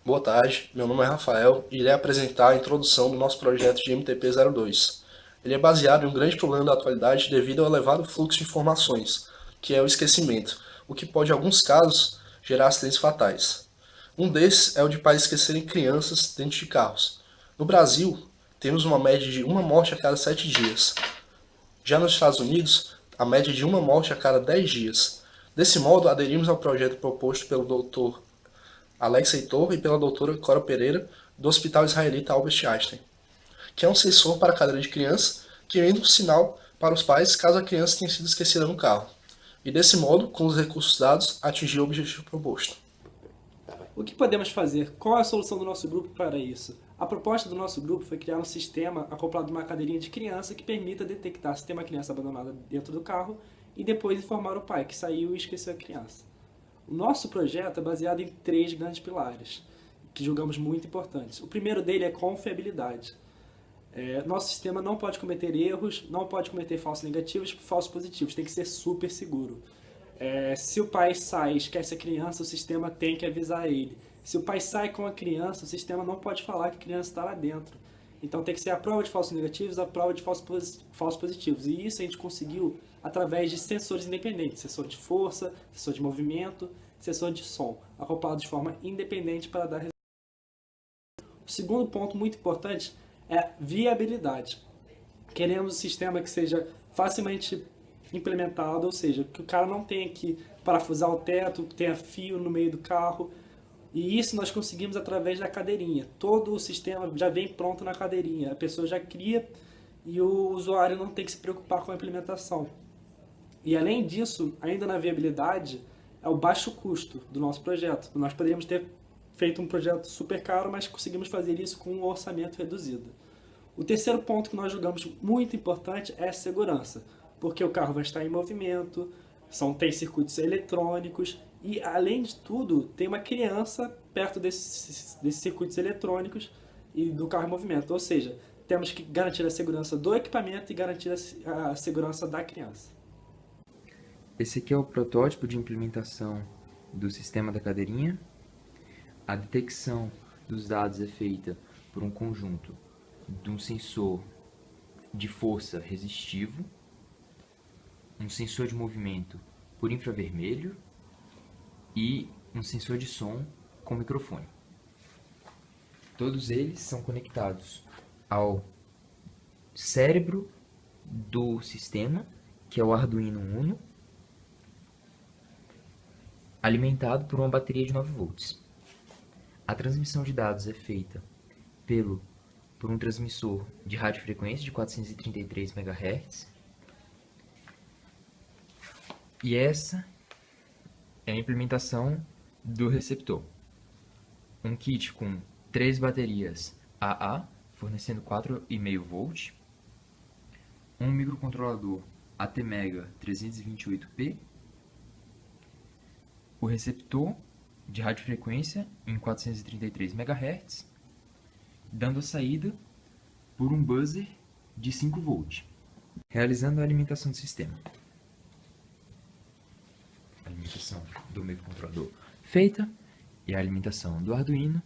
Boa tarde, meu nome é Rafael e irei apresentar a introdução do nosso projeto de MTP-02. Ele é baseado em um grande problema da atualidade devido ao elevado fluxo de informações, que é o esquecimento, o que pode, em alguns casos, gerar acidentes fatais. Um desses é o de pais esquecerem crianças dentro de carros. No Brasil, temos uma média de uma morte a cada 7 dias. Já nos Estados Unidos, a média é de uma morte a cada 10 dias. Desse modo, aderimos ao projeto proposto pelo Dr. Alex Heitor e pela doutora Cora Pereira, do Hospital Israelita Albert Einstein, que é um sensor para a cadeira de criança que emite um sinal para os pais caso a criança tenha sido esquecida no carro. E desse modo, com os recursos dados, atingir o objetivo proposto. O que podemos fazer? Qual é a solução do nosso grupo para isso? A proposta do nosso grupo foi criar um sistema acoplado a uma cadeirinha de criança que permita detectar se tem uma criança abandonada dentro do carro e depois informar o pai que saiu e esqueceu a criança. O nosso projeto é baseado em 3 grandes pilares, que julgamos muito importantes. O primeiro dele é confiabilidade. Nosso sistema não pode cometer erros, não pode cometer falsos negativos e falsos positivos, tem que ser super seguro. Se o pai sai e esquece a criança, o sistema tem que avisar ele. Se o pai sai com a criança, o sistema não pode falar que a criança está lá dentro. Então tem que ser a prova de falsos negativos, a prova de falsos positivos. E isso a gente conseguiu através de sensores independentes, sensor de força, sensor de movimento, sensor de som, acoplado de forma independente para dar resultado. O segundo ponto muito importante é viabilidade. Queremos um sistema que seja facilmente implementado, ou seja, que o cara não tenha que parafusar o teto, tenha fio no meio do carro. E isso nós conseguimos através da cadeirinha. Todo o sistema já vem pronto na cadeirinha. A pessoa já cria e o usuário não tem que se preocupar com a implementação. E além disso, ainda na viabilidade, é o baixo custo do nosso projeto. Nós poderíamos ter feito um projeto super caro, mas conseguimos fazer isso com um orçamento reduzido. O terceiro ponto que nós julgamos muito importante é a segurança, porque o carro vai estar em movimento, tem circuitos eletrônicos e, além de tudo, tem uma criança perto desses circuitos eletrônicos e do carro em movimento. Ou seja, temos que garantir a segurança do equipamento e garantir a segurança da criança. Esse aqui é o protótipo de implementação do sistema da cadeirinha. A detecção dos dados é feita por um conjunto de um sensor de força resistivo, um sensor de movimento por infravermelho e um sensor de som com microfone. Todos eles são conectados ao cérebro do sistema, que é o Arduino Uno, alimentado por uma bateria de 9 volts. A transmissão de dados é feita por um transmissor de radiofrequência de 433 MHz. E essa é a implementação do receptor. Um kit com 3 baterias AA, fornecendo 4,5 volt, um microcontrolador ATmega 328P, o receptor de radiofrequência em 433 MHz, dando a saída por um buzzer de 5 volt, realizando a alimentação do sistema. A alimentação do microcontrolador feita e a alimentação do Arduino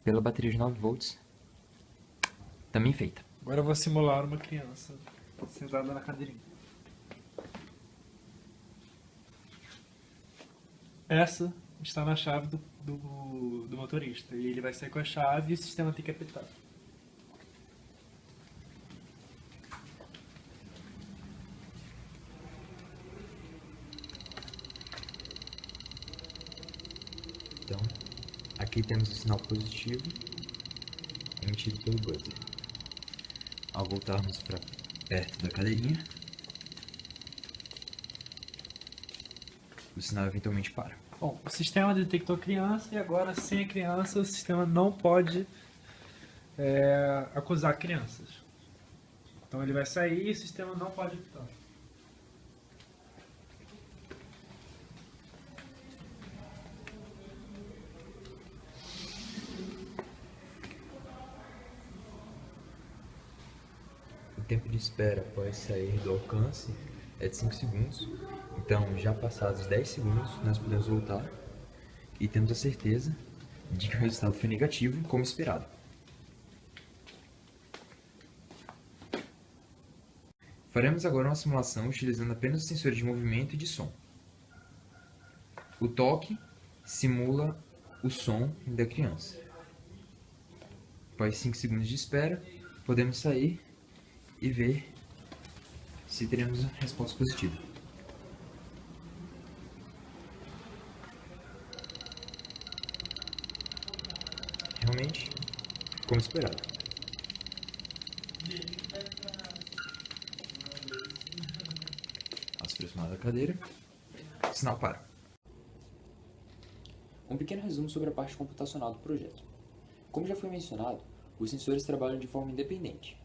pela bateria de 9 volts também feita. Agora eu vou simular uma criança sentada na cadeirinha. Essa está na chave do motorista. E ele vai sair com a chave e o sistema tem que apertar. Então, aqui temos o sinal positivo emitido pelo buzzer. Ao voltarmos para perto da cadeirinha, o sinal eventualmente para. Bom, o sistema detectou a criança e agora, sem a criança, o sistema não pode acusar crianças. Então ele vai sair e o sistema não pode apitar. O tempo de espera após sair do alcance é de 5 segundos. Então, já passados 10 segundos, nós podemos voltar e temos a certeza de que o resultado foi negativo, como esperado. Faremos agora uma simulação utilizando apenas os sensores de movimento e de som. O toque simula o som da criança. Após 5 segundos de espera, podemos sair e ver se teremos a resposta positiva. Realmente, como esperado. Ao se aproximar da cadeira, sinal para. Um pequeno resumo sobre a parte computacional do projeto. Como já foi mencionado, os sensores trabalham de forma independente,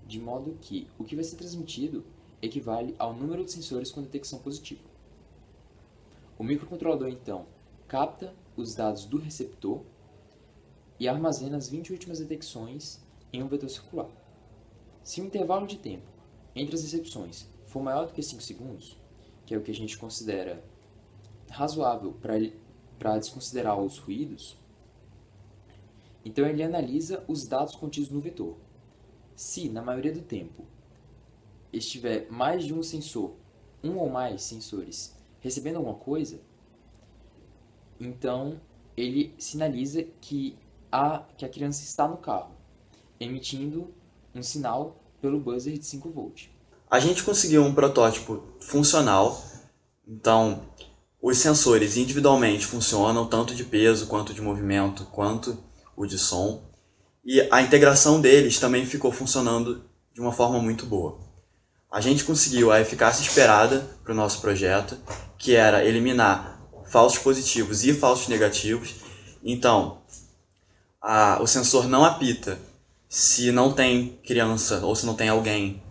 de modo que o que vai ser transmitido equivale ao número de sensores com detecção positiva. O microcontrolador, então, capta os dados do receptor e armazena as 20 últimas detecções em um vetor circular. Se o intervalo de tempo entre as recepções for maior do que 5 segundos, que é o que a gente considera razoável para desconsiderar os ruídos, então ele analisa os dados contidos no vetor. Se, na maioria do tempo, estiver mais de um sensor, um ou mais sensores, recebendo alguma coisa, então ele sinaliza que a criança está no carro, emitindo um sinal pelo buzzer de 5 volts. A gente conseguiu um protótipo funcional, então os sensores individualmente funcionam, tanto de peso, quanto de movimento, quanto o de som, e a integração deles também ficou funcionando de uma forma muito boa. A gente conseguiu a eficácia esperada para o nosso projeto, que era eliminar falsos positivos e falsos negativos. Então, o sensor não apita se não tem criança ou se não tem alguém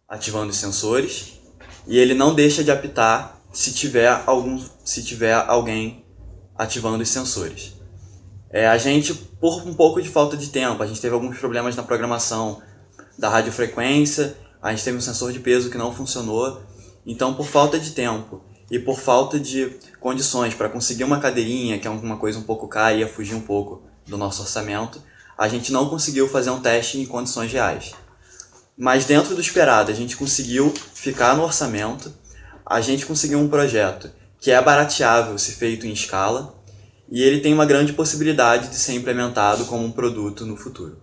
ativando os sensores, e ele não deixa de apitar se tiver alguém ativando os sensores. A gente, por um pouco de falta de tempo, a gente teve alguns problemas na programação da radiofrequência, a gente teve um sensor de peso que não funcionou, então por falta de tempo e por falta de condições para conseguir uma cadeirinha, que é uma coisa um pouco cara e ia fugir um pouco do nosso orçamento, a gente não conseguiu fazer um teste em condições reais. Mas dentro do esperado, a gente conseguiu ficar no orçamento, a gente conseguiu um projeto que é barateável se feito em escala, e ele tem uma grande possibilidade de ser implementado como um produto no futuro.